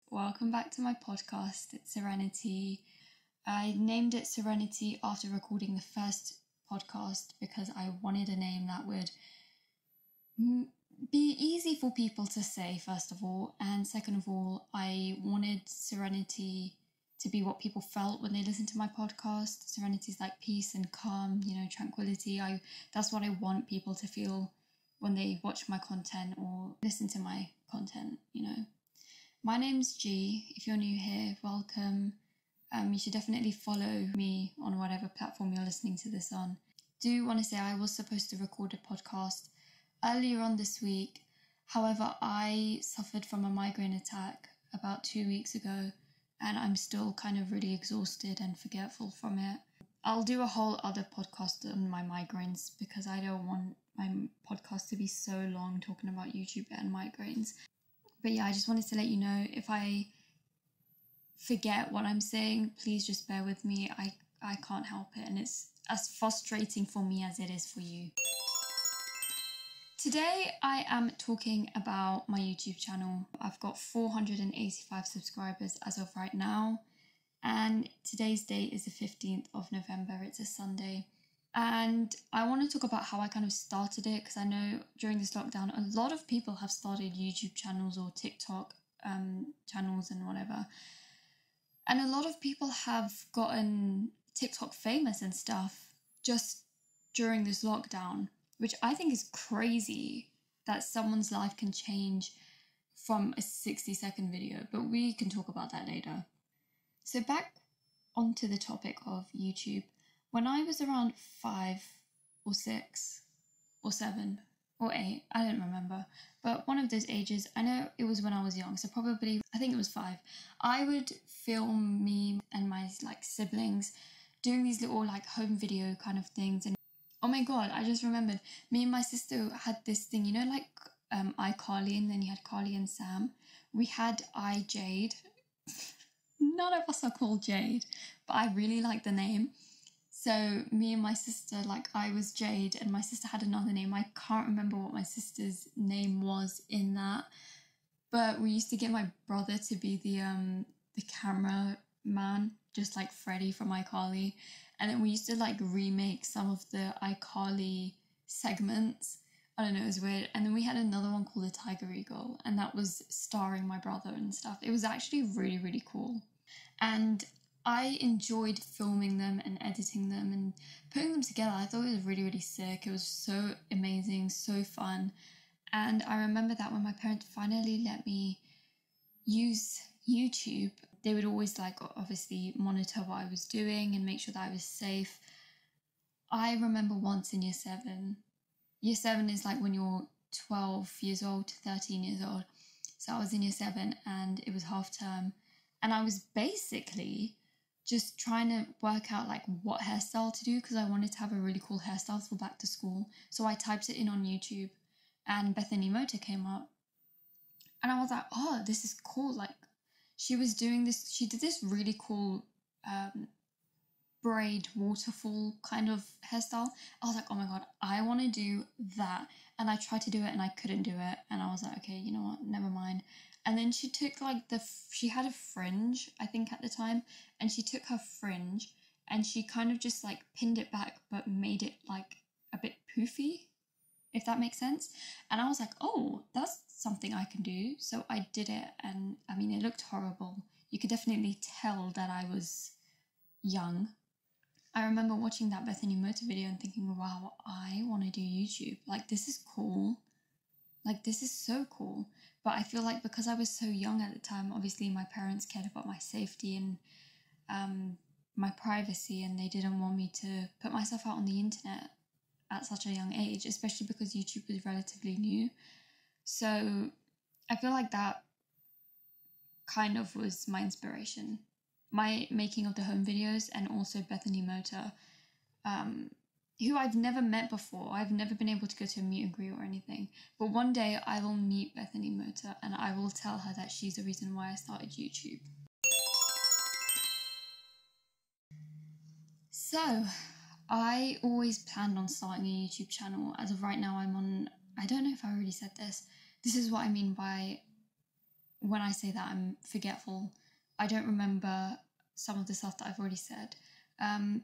Welcome back to my podcast. It's Serenity. I named it Serenity after recording the first podcast because I wanted a name that would be easy for people to say, first of all, and second of all, I wanted serenity to be what people felt when they listened to my podcast. Serenity is like peace and calm, tranquility. That's what I want people to feel when they watch my content or listen to my content. My name's G. If you're new here, welcome. You should definitely follow me on whatever platform you're listening to this on. Do want to say I was supposed to record a podcast earlier on this week. However, I suffered from a migraine attack about 2 weeks ago, and I'm still kind of really exhausted and forgetful from it. I'll do a whole other podcast on my migraines because I don't want my podcast to be so long talking about YouTube and migraines. But yeah, I just wanted to let you know, if I forget what I'm saying, please just bear with me. I can't help it, and it's as frustrating for me as it is for you. Today I am talking about my YouTube channel. I've got 485 subscribers as of right now, and today's date is the 15th of November. It's a Sunday. And I want to talk about how I kind of started it, because I know during this lockdown, a lot of people have started YouTube channels or TikTok channels and whatever. And a lot of people have gotten TikTok famous and stuff just during this lockdown, which I think is crazy that someone's life can change from a 60-second video, but we can talk about that later. So back onto the topic of YouTube. When I was around 5 or 6 or 7 or 8, I don't remember, but one of those ages, I know it was when I was young, so probably, I think it was 5, I would film me and my siblings doing these little home video kind of things. And oh my god, I just remembered, me and my sister had this thing, iCarly, and then you had Carly and Sam. We had iJade. None of us are called Jade, but I really like the name. So me and my sister, I was Jade and my sister had another name. I can't remember what my sister's name was in that, but we used to get my brother to be the camera man, just like Freddie from iCarly. And then we used to remake some of the iCarly segments. I don't know, it was weird. And then we had another one called the Tiger Eagle, and that was starring my brother and stuff. It was actually really, really cool. And I enjoyed filming them and editing them and putting them together. I thought it was really, really sick. It was so amazing, so fun. And I remember that when my parents finally let me use YouTube, they would always obviously monitor what I was doing and make sure that I was safe. I remember once in year 7. Year 7 is when you're 12 years old to 13 years old. So I was in year 7 and it was half term. And I was basically just trying to work out what hairstyle to do, because I wanted to have a really cool hairstyle for back to school. So I typed it in on YouTube and Bethany Mota came up. And I was like, oh, this is cool. She was doing this, she did this really cool braid waterfall kind of hairstyle. I was like, oh my god, I want to do that. And I tried to do it and I couldn't do it. And I was like, okay, you know what, never mind. And then she took she had a fringe, I think at the time, and she took her fringe and she kind of just pinned it back, but made it a bit poofy, if that makes sense. And I was like, oh, that's something I can do. So I did it, and I mean, it looked horrible. You could definitely tell that I was young. I remember watching that Bethany Mota video and thinking, wow, I want to do YouTube. This is cool. This is so cool. But I feel because I was so young at the time, obviously my parents cared about my safety and my privacy, and they didn't want me to put myself out on the internet at such a young age, especially because YouTube was relatively new. So I feel that kind of was my inspiration. My making of the home videos, and also Bethany Mota, who I've never met before. I've never been able to go to a meet and greet or anything. But one day I will meet Bethany Mota and I will tell her that she's the reason why I started YouTube. So, I always planned on starting a YouTube channel. As of right now, I'm on, I don't know if I already said this. This is what I mean by when I say that, I'm forgetful. I don't remember some of the stuff that I've already said.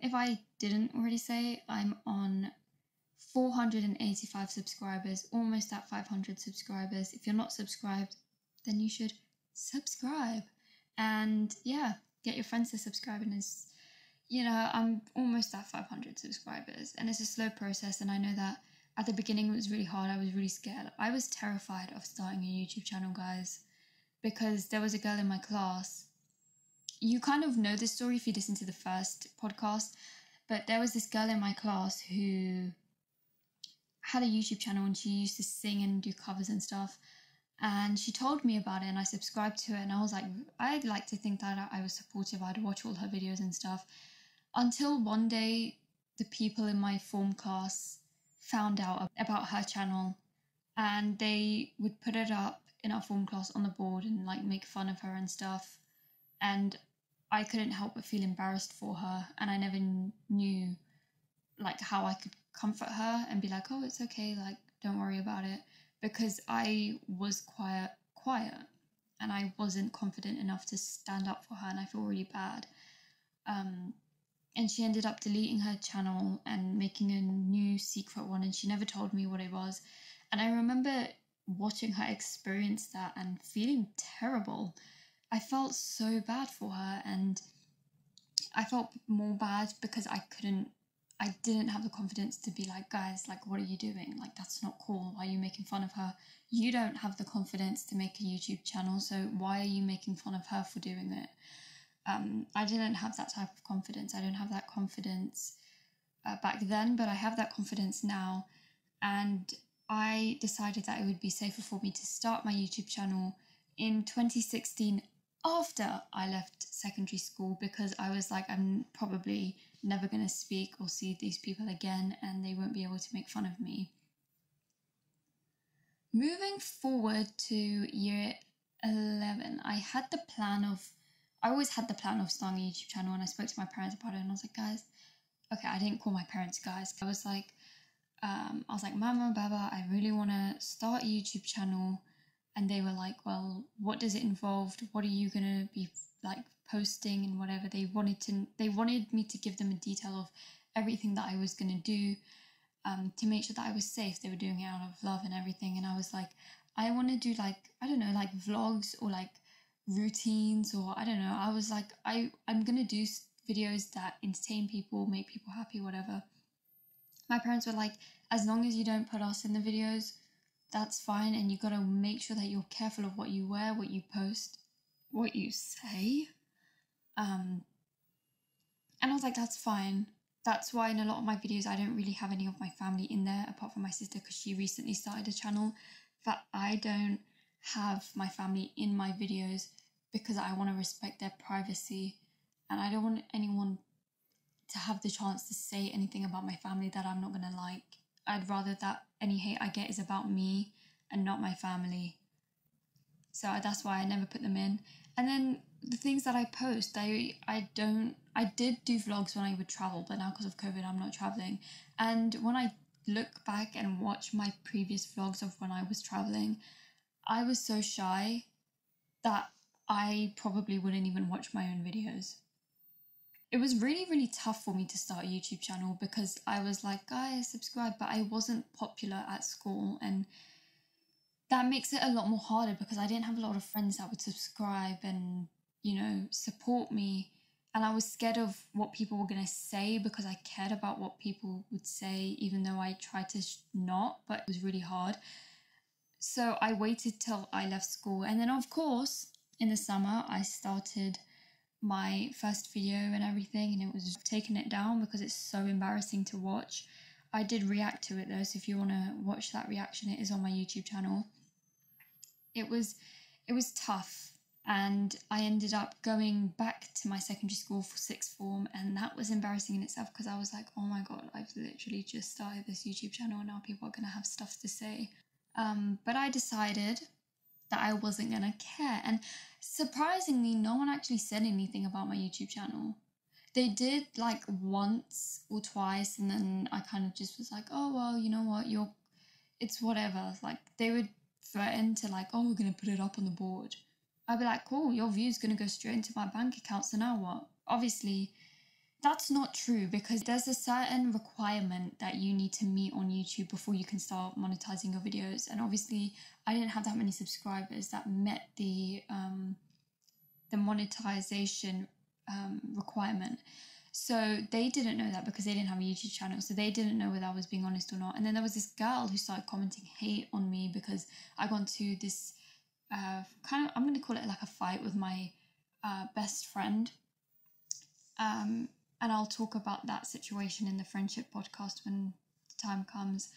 If I didn't already say, I'm on 485 subscribers, almost at 500 subscribers. If you're not subscribed, then you should subscribe. And yeah, get your friends to subscribe. And I'm almost at 500 subscribers, and it's a slow process. And I know that at the beginning it was really hard. I was really scared. I was terrified of starting a YouTube channel, guys, because there was a girl in my class. You kind of know this story if you listen to the first podcast, but there was this girl in my class who had a YouTube channel, and she used to sing and do covers and stuff. And she told me about it, and I subscribed to it, and I was like, I'd like to think that I was supportive. I'd watch all her videos and stuff. Until one day, the people in my form class found out about her channel, and they would put it up in our form class on the board and like make fun of her and stuff. And I couldn't help but feel embarrassed for her, and I never knew like how I could comfort her and be like, oh, it's okay, like don't worry about it, because I was quiet and I wasn't confident enough to stand up for her, and I feel really bad. And she ended up deleting her channel and making a new secret one, and she never told me what it was. And I remember watching her experience that and feeling terrible. I felt so bad for her, and I felt more bad because I didn't have the confidence to be like, guys, like, what are you doing? Like, that's not cool. Why are you making fun of her? You don't have the confidence to make a YouTube channel, so why are you making fun of her for doing it? I didn't have that type of confidence. I don't have that confidence back then, but I have that confidence now. And I decided that it would be safer for me to start my YouTube channel in 2016 after I left secondary school, because I was like, I'm probably never going to speak or see these people again, and they won't be able to make fun of me. Moving forward to year 11, I always had the plan of starting a YouTube channel, and I spoke to my parents about it, and I was like, guys, okay, I didn't call my parents guys. I was like, Mama, Baba, I really want to start a YouTube channel. And they were like, well, what does it involve? What are you going to be like posting and whatever? They wanted me to give them a detail of everything that I was going to do to make sure that I was safe. They were doing it out of love and everything. And I was like, I want to do like, I don't know, like vlogs or like routines, or I don't know. I was like, I'm going to do videos that entertain people, make people happy, whatever. My parents were like, as long as you don't put us in the videos, that's fine, and you gotta make sure that you're careful of what you wear, what you post, what you say. And I was like, that's fine. That's why in a lot of my videos I don't really have any of my family in there, apart from my sister, because she recently started a channel. But I don't have my family in my videos because I want to respect their privacy, and I don't want anyone to have the chance to say anything about my family that I'm not gonna like. I'd rather that any hate I get is about me and not my family. So that's why I never put them in. And then the things that I post, I did do vlogs when I would travel, but now because of COVID, I'm not traveling. And when I look back and watch my previous vlogs of when I was traveling, I was so shy that I probably wouldn't even watch my own videos. It was really, really tough for me to start a YouTube channel because I was like, guys, subscribe, but I wasn't popular at school, and that makes it a lot more harder because I didn't have a lot of friends that would subscribe and, support me. And I was scared of what people were going to say because I cared about what people would say, even though I tried to not, but it was really hard. So I waited till I left school. And then, of course, in the summer, I started my first video and everything, and it was taking it down because it's so embarrassing to watch. I did react to it though, so if you want to watch that reaction, it is on my YouTube channel. It was tough, and I ended up going back to my secondary school for sixth form, and that was embarrassing in itself because I was like, oh my god, I've literally just started this YouTube channel and now people are going to have stuff to say. But I decided that I wasn't going to care, and surprisingly, no one actually said anything about my YouTube channel. They did like once or twice, and then I kind of just was like, oh, well, you know what, it's whatever. Like, they would threaten to like, oh, we're going to put it up on the board. I'd be like, cool, your view's going to go straight into my bank account, so now what? Obviously, that's not true, because there's a certain requirement that you need to meet on YouTube before you can start monetizing your videos. And obviously, I didn't have that many subscribers that met the monetization requirement. So they didn't know that because they didn't have a YouTube channel. So they didn't know whether I was being honest or not. And then there was this girl who started commenting hate on me because I got into this kind of, I'm going to call it like a fight with my best friend. And I'll talk about that situation in the friendship podcast when the time comes.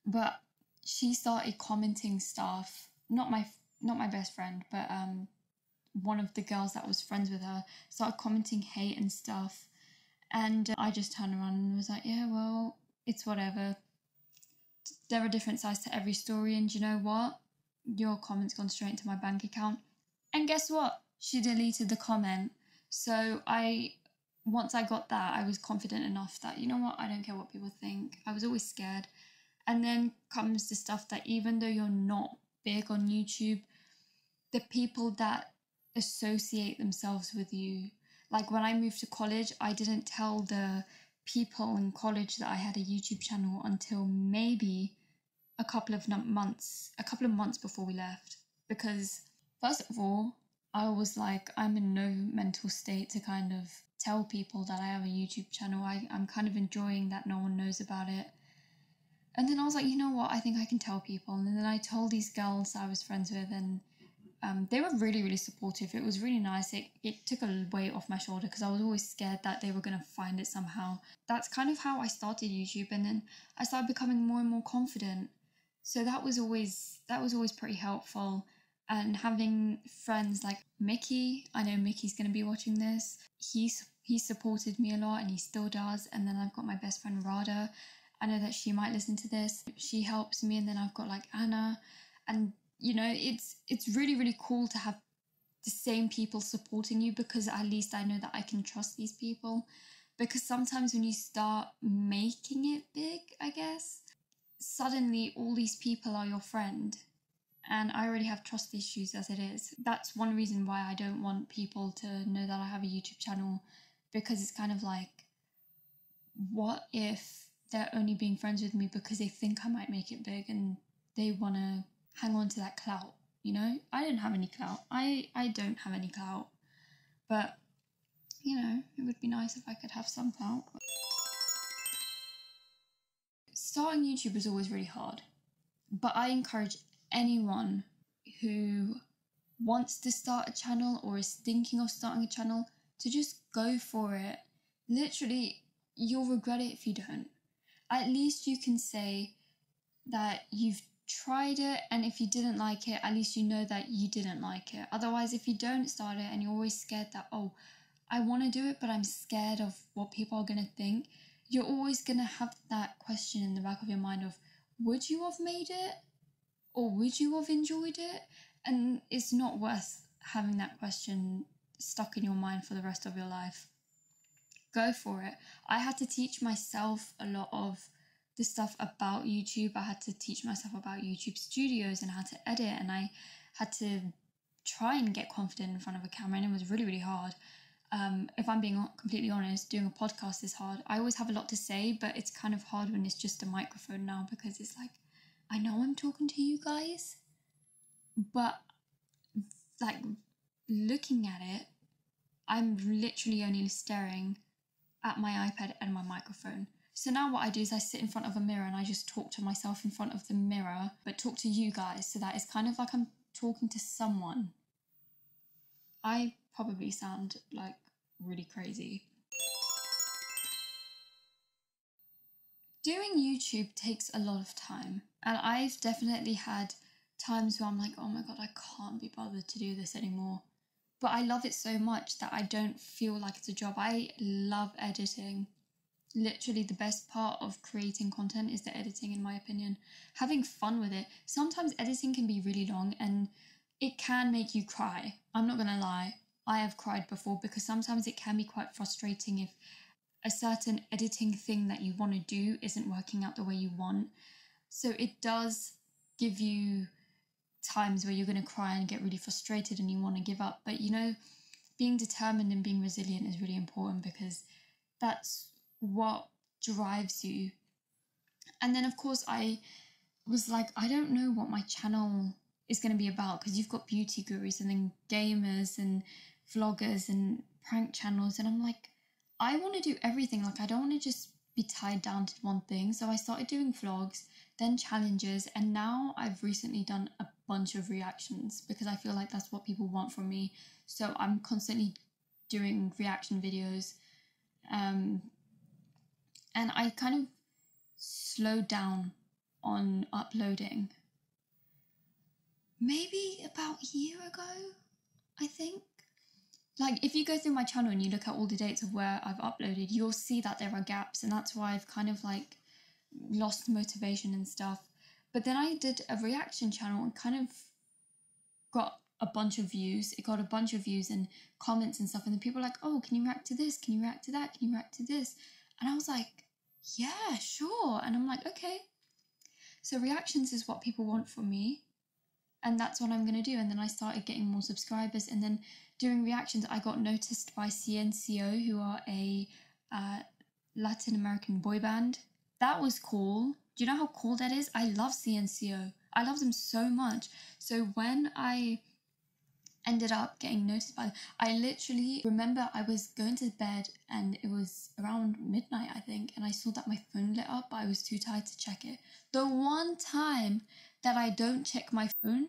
But she started commenting stuff, not my best friend, but one of the girls that was friends with her started commenting hate and stuff. And I just turned around and was like, yeah, well, it's whatever. There are different sides to every story, and you know what? Your comment's gone straight into my bank account. And guess what? She deleted the comment. So once I got that, I was confident enough that, you know what, I don't care what people think. I was always scared. And then comes the stuff that even though you're not big on YouTube, the people that associate themselves with you, like when I moved to college, I didn't tell the people in college that I had a YouTube channel until maybe a couple of months before we left. Because first of all, I was like, I'm in no mental state to kind of tell people that I have a YouTube channel. I'm kind of enjoying that no one knows about it. And then I was like, you know what, I think I can tell people. And then I told these girls I was friends with, and they were really, really supportive. It was really nice. It took a weight off my shoulder because I was always scared that they were going to find it somehow. That's kind of how I started YouTube, and then I started becoming more and more confident. So that was always pretty helpful. And having friends like Mickey, I know Mickey's going to be watching this. He supported me a lot, and he still does. And then I've got my best friend Rada. I know that she might listen to this. She helps me. And then I've got like Anna, and you know, it's really, really cool to have the same people supporting you, because at least I know that I can trust these people. Because sometimes when you start making it big, I guess, suddenly all these people are your friend. And I already have trust issues as it is. That's one reason why I don't want people to know that I have a YouTube channel, because it's kind of like, what if they're only being friends with me because they think I might make it big and they want to hang on to that clout, you know? I didn't have any clout. I don't have any clout. But, you know, it would be nice if I could have some clout. Starting YouTube is always really hard. But I encourage anyone who wants to start a channel or is thinking of starting a channel to just go for it. Literally, you'll regret it if you don't. At least you can say that you've tried it, and if you didn't like it, at least you know that you didn't like it. Otherwise, if you don't start it and you're always scared that, oh, I want to do it, but I'm scared of what people are going to think, you're always going to have that question in the back of your mind of, would you have made it? Or would you have enjoyed it? And it's not worth having that question stuck in your mind for the rest of your life. Go for it. I had to teach myself a lot of the stuff about YouTube. I had to teach myself about YouTube Studios and how to edit, and I had to try and get confident in front of a camera, and it was really, really hard. If I'm being completely honest, doing a podcast is hard. I always have a lot to say, but it's kind of hard when it's just a microphone now, because it's like, I know I'm talking to you guys, but like looking at it, I'm literally only staring at my iPad and my microphone. So now what I do is I sit in front of a mirror and I just talk to myself in front of the mirror, but talk to you guys, so that it's kind of like I'm talking to someone. I probably sound like really crazy. Doing YouTube takes a lot of time, and I've definitely had times where I'm like, oh my god, I can't be bothered to do this anymore. But I love it so much that I don't feel like it's a job. I love editing. Literally the best part of creating content is the editing, in my opinion. Having fun with it. Sometimes editing can be really long and it can make you cry. I'm not gonna lie. I have cried before, because sometimes it can be quite frustrating if a certain editing thing that you want to do isn't working out the way you want. So it does give you times where you're going to cry and get really frustrated and you want to give up. But, you know, being determined and being resilient is really important, because that's what drives you. And then, of course, I was like, I don't know what my channel is going to be about, because you've got beauty gurus and then gamers and vloggers and prank channels, and I'm like, I want to do everything. Like, I don't want to just be tied down to one thing. So I started doing vlogs, then challenges, and now I've recently done a bunch of reactions, because I feel like that's what people want from me. So I'm constantly doing reaction videos, and I kind of slowed down on uploading maybe about a year ago, I think. Like, if you go through my channel and you look at all the dates of where I've uploaded, you'll see that there are gaps, and that's why I've kind of like lost motivation and stuff. But then I did a reaction channel and kind of got a bunch of views. It got a bunch of views and comments and stuff, and then people were like, oh, can you react to this? Can you react to that? Can you react to this? And I was like, yeah, sure. And I'm like, okay. So reactions is what people want from me, and that's what I'm going to do. And then I started getting more subscribers, and then doing reactions, I got noticed by CNCO, who are a Latin American boy band. That was cool. Do you know how cool that is? I love CNCO. I love them so much. So when I ended up getting noticed by them, I literally remember I was going to bed and it was around midnight, I think, and I saw that my phone lit up, but I was too tired to check it. The one time that I don't check my phone,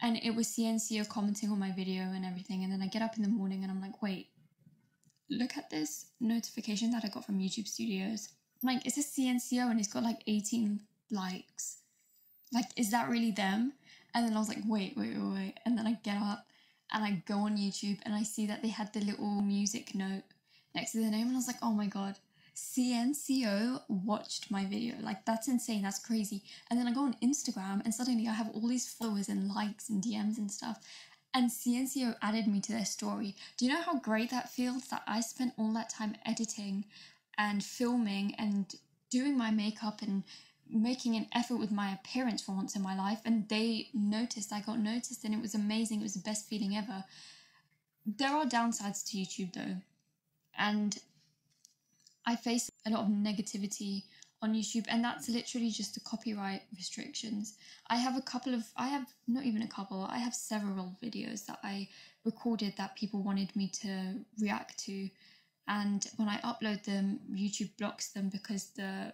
and it was CNCO commenting on my video and everything, and then I get up in the morning and I'm like, wait, look at this notification that I got from YouTube Studios. I'm like, is this CNCO? And it's got like 18 likes. Like, is that really them? And then I was like, wait. And then I get up and I go on YouTube and I see that they had the little music note next to their name, and I was like, oh my god, CNCO watched my video. Like, that's insane, that's crazy. And then I go on Instagram and suddenly I have all these followers and likes and DMs and stuff, and CNCO added me to their story. Do you know how great that feels, that I spent all that time editing and filming and doing my makeup and making an effort with my appearance for once in my life, and they noticed, I got noticed, and it was amazing. It was the best feeling ever. There are downsides to YouTube though, and I face a lot of negativity on YouTube, and that's literally just the copyright restrictions. I have not even a couple, I have several videos that I recorded that people wanted me to react to, and when I upload them, YouTube blocks them because the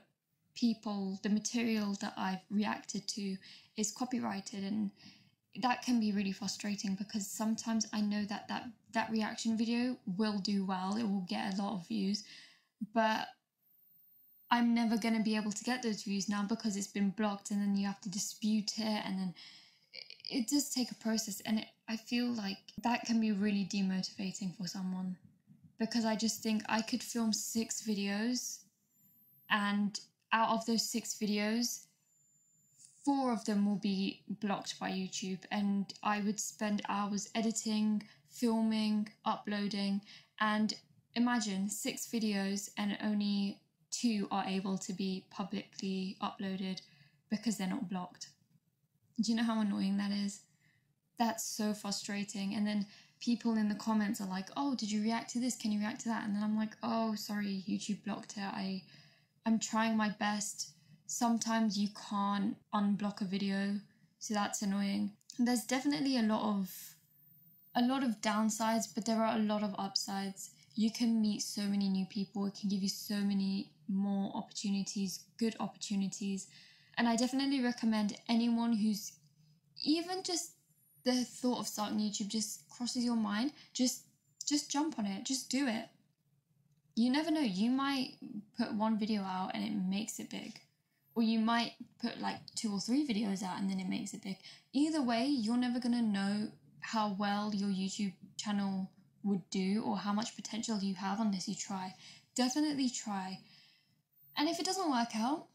material that I've reacted to is copyrighted, and that can be really frustrating, because sometimes I know that reaction video will do well, it will get a lot of views, but I'm never going to be able to get those views now because it's been blocked, and then you have to dispute it, and then it does take a process, and I feel like that can be really demotivating for someone, because I just think I could film 6 videos, and out of those 6 videos, 4 of them will be blocked by YouTube, and I would spend hours editing, filming, uploading, and imagine 6 videos and only 2 are able to be publicly uploaded because they're not blocked. Do you know how annoying that is? That's so frustrating. And then people in the comments are like, oh, did you react to this? Can you react to that? And then I'm like, oh, sorry, YouTube blocked it. I'm trying my best. Sometimes you can't unblock a video, so that's annoying. There's definitely a lot of downsides, but there are a lot of upsides. You can meet so many new people. It can give you so many more opportunities, good opportunities. And I definitely recommend anyone who's even just the thought of starting YouTube just crosses your mind, just jump on it, just do it. You never know, you might put one video out and it makes it big. Or you might put like 2 or 3 videos out and then it makes it big. Either way, you're never gonna know how well your YouTube channel would do or how much potential you have unless you try. Definitely try. And if it doesn't work out,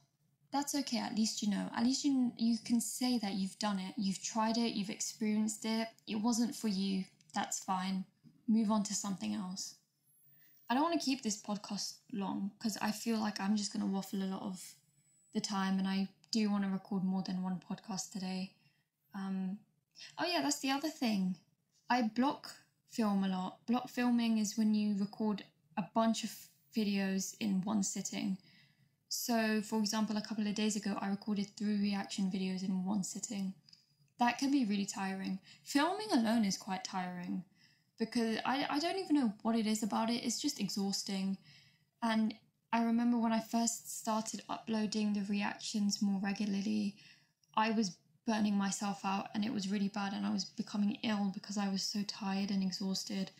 that's okay. At least you know. At least you can say that you've done it. You've tried it. You've experienced it. It wasn't for you. That's fine. Move on to something else. I don't want to keep this podcast long because I feel like I'm just going to waffle a lot of the time, and I do want to record more than one podcast today. Oh yeah, that's the other thing. I block film a lot. Block filming is when you record a bunch of videos in one sitting. So, for example, a couple of days ago, I recorded 3 reaction videos in one sitting. That can be really tiring. Filming alone is quite tiring because I don't even know what it is about it. It's just exhausting. And I remember when I first started uploading the reactions more regularly, I was burning myself out and it was really bad and I was becoming ill because I was so tired and exhausted.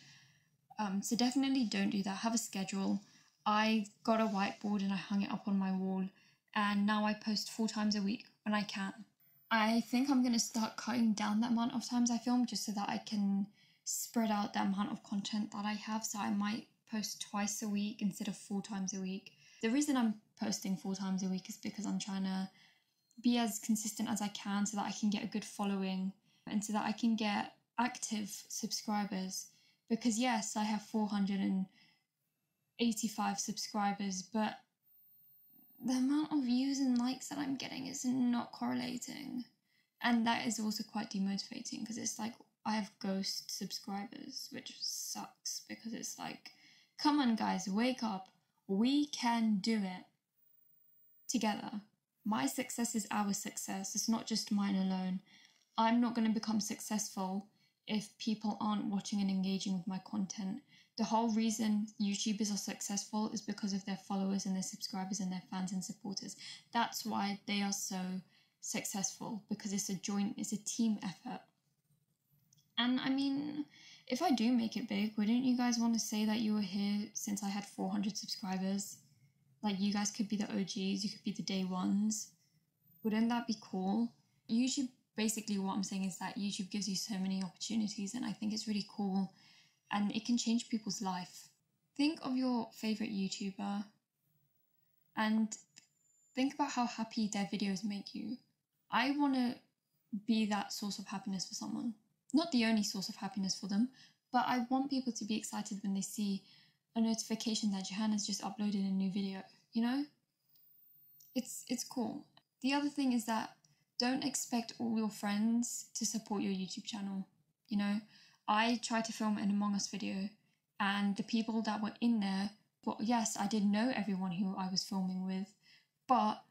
So definitely don't do that. Have a schedule. I got a whiteboard and I hung it up on my wall, and now I post 4 times a week when I can. I think I'm going to start cutting down the amount of times I film just so that I can spread out the amount of content that I have. So I might post twice a week instead of 4 times a week. The reason I'm posting 4 times a week is because I'm trying to be as consistent as I can so that I can get a good following and so that I can get active subscribers. Because yes, I have 485 subscribers, but the amount of views and likes that I'm getting is not correlating. And that is also quite demotivating because it's like I have ghost subscribers, which sucks because it's like, come on guys, wake up. We can do it together. My success is our success. It's not just mine alone. I'm not going to become successful if people aren't watching and engaging with my content. The whole reason YouTubers are successful is because of their followers and their subscribers and their fans and supporters. That's why they are so successful, because it's a team effort. And I mean, if I do make it big, wouldn't you guys want to say that you were here since I had 400 subscribers? Like, you guys could be the OGs, you could be the day ones. Wouldn't that be cool? YouTube, basically what I'm saying is that YouTube gives you so many opportunities, and I think it's really cool and it can change people's life. Think of your favorite YouTuber and think about how happy their videos make you. I want to be that source of happiness for someone. Not the only source of happiness for them, but I want people to be excited when they see a notification that Jahan has just uploaded a new video, you know? It's cool. The other thing is that don't expect all your friends to support your YouTube channel, you know? I tried to film an Among Us video and the people that were in there, well, yes, I did know everyone who I was filming with, but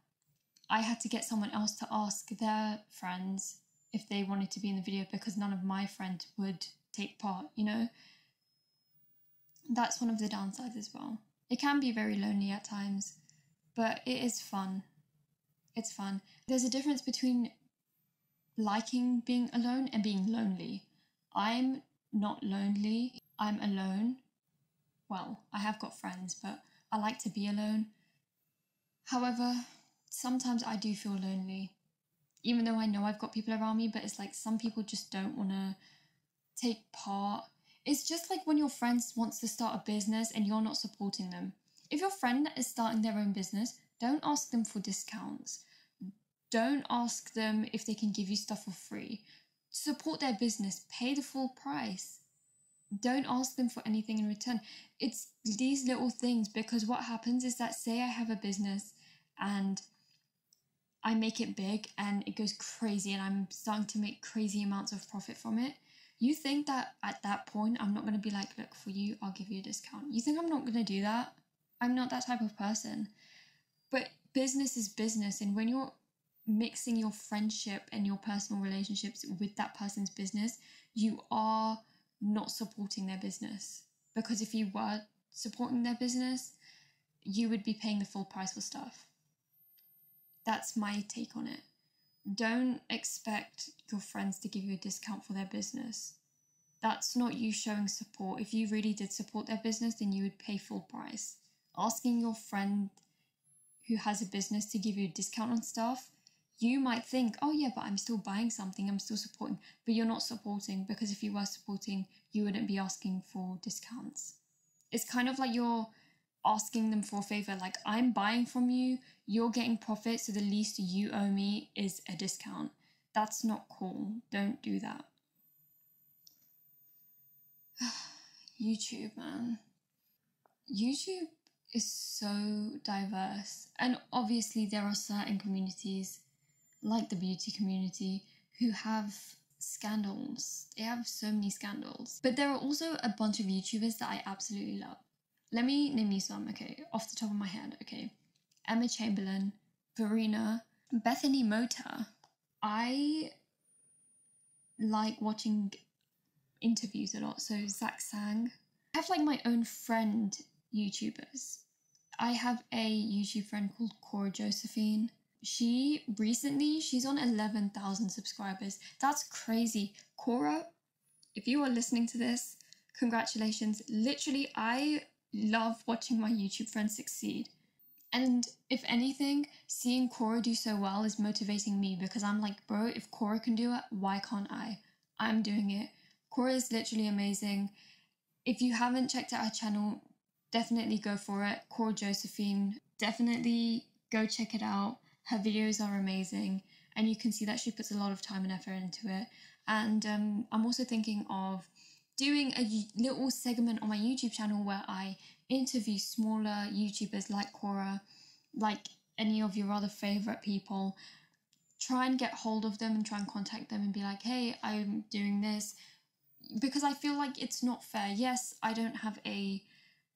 I had to get someone else to ask their friends if they wanted to be in the video because none of my friends would take part, you know? That's one of the downsides as well. It can be very lonely at times, but it is fun. It's fun. There's a difference between liking being alone and being lonely. I'm not lonely. I'm alone. Well, I have got friends, but I like to be alone. However, sometimes I do feel lonely. Even though I know I've got people around me, but it's like some people just don't want to take part. It's just like when your friend wants to start a business and you're not supporting them. If your friend is starting their own business, don't ask them for discounts. Don't ask them if they can give you stuff for free. Support their business. Pay the full price. Don't ask them for anything in return. It's these little things, because what happens is that, say I have a business and I make it big and it goes crazy and I'm starting to make crazy amounts of profit from it. You think that at that point I'm not going to be like, look, for you, I'll give you a discount. You think I'm not going to do that? I'm not that type of person. But business is business, and when you're mixing your friendship and your personal relationships with that person's business, you are not supporting their business. Because if you were supporting their business, you would be paying the full price for stuff. That's my take on it. Don't expect your friends to give you a discount for their business. That's not you showing support. If you really did support their business, then you would pay full price. Asking your friend who has a business to give you a discount on stuff, you might think, oh yeah, but I'm still buying something, I'm still supporting. But you're not supporting, because if you were supporting, you wouldn't be asking for discounts. It's kind of like you're asking them for a favor, like, I'm buying from you, you're getting profit, so the least you owe me is a discount. That's not cool. Don't do that. YouTube, man. YouTube is so diverse, and obviously there are certain communities like the beauty community who have scandals. They have so many scandals. But there are also a bunch of YouTubers that I absolutely love. Let me name you some, okay, off the top of my head, okay. Emma Chamberlain, Verena, Bethany Mota. I like watching interviews a lot, so Zach Sang. I have like my own friend YouTubers. I have a YouTube friend called Cora Josephine. She's on 11,000 subscribers. That's crazy. Cora, if you are listening to this, congratulations. Literally, I love watching my YouTube friends succeed. And if anything, seeing Cora do so well is motivating me because I'm like, bro, if Cora can do it, why can't I? I'm doing it. Cora is literally amazing. If you haven't checked out her channel, definitely go for it. Cora Josephine, definitely go check it out. Her videos are amazing and you can see that she puts a lot of time and effort into it. And I'm also thinking of doing a little segment on my YouTube channel where I interview smaller YouTubers like Cora, like any of your other favourite people. Try and get hold of them and try and contact them and be like, hey, I'm doing this. Because I feel like it's not fair. Yes, I don't have a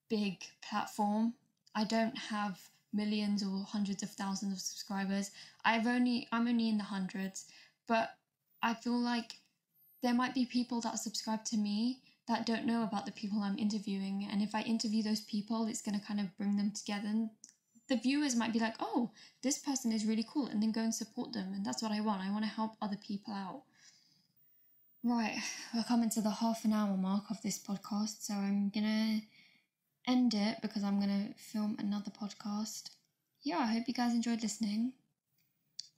big platform. I don't have millions or hundreds of thousands of subscribers. I'm only in the hundreds, but I feel like there might be people that subscribe to me that don't know about the people I'm interviewing, and if I interview those people, it's going to kind of bring them together, and the viewers might be like, oh, this person is really cool, and then go and support them. And that's what I want. I want to help other people out. Right, we're coming to the half an hour mark of this podcast, so I'm gonna end it because I'm gonna film another podcast. Yeah, I hope you guys enjoyed listening.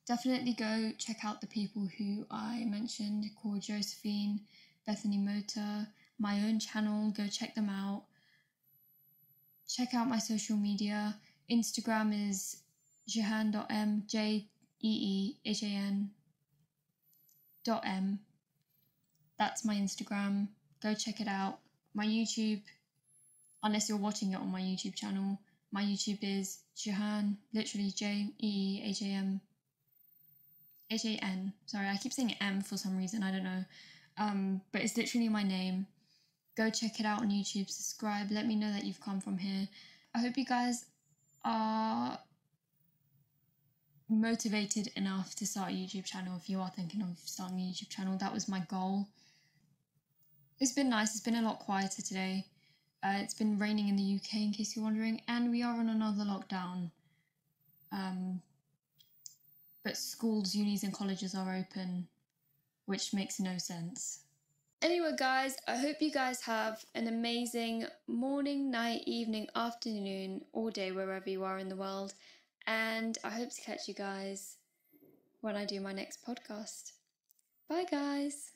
Definitely go check out the people who I mentioned, Cora Josephine, Bethany Mota, my own channel, go check them out. Check out my social media. Instagram is jeehan.m, jeehan.m. That's my Instagram. Go check it out. My YouTube, unless you're watching it on my YouTube channel, my YouTube is Jeehan, literally JEEHAM. HAN. Sorry, I keep saying M for some reason, I don't know. But it's literally my name. Go check it out on YouTube, subscribe, let me know that you've come from here. I hope you guys are motivated enough to start a YouTube channel if you are thinking of starting a YouTube channel. That was my goal. It's been nice, it's been a lot quieter today. It's been raining in the UK in case you're wondering, and we are on another lockdown. But schools, unis and colleges are open, which makes no sense. Anyway guys, I hope you guys have an amazing morning, night, evening, afternoon, or day wherever you are in the world, and I hope to catch you guys when I do my next podcast. Bye guys!